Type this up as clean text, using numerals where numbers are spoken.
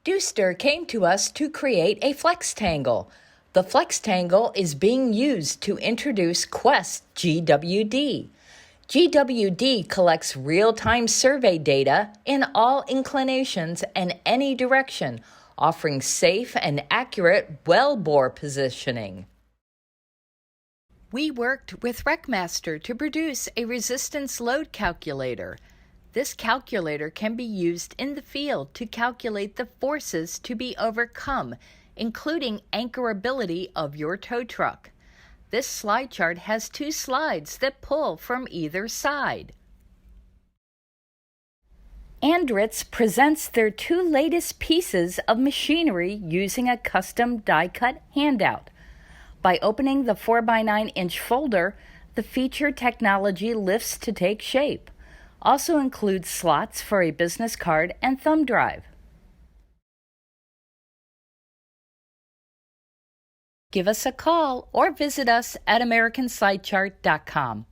Deuster came to us to create a FlexTangle. The FlexTangle is being used to introduce Quest GWD. GWD collects real-time survey data in all inclinations and any direction, offering safe and accurate well bore positioning. We worked with Wreckmaster to produce a resistance load calculator. This calculator can be used in the field to calculate the forces to be overcome, including anchorability of your tow truck. This slide chart has 2 slides that pull from either side. Andritz presents their 2 latest pieces of machinery using a custom die-cut handout. By opening the 4x9-inch folder, the feature technology lifts to take shape. Also includes slots for a business card and thumb drive. Give us a call or visit us at AmericanSlideChart.com.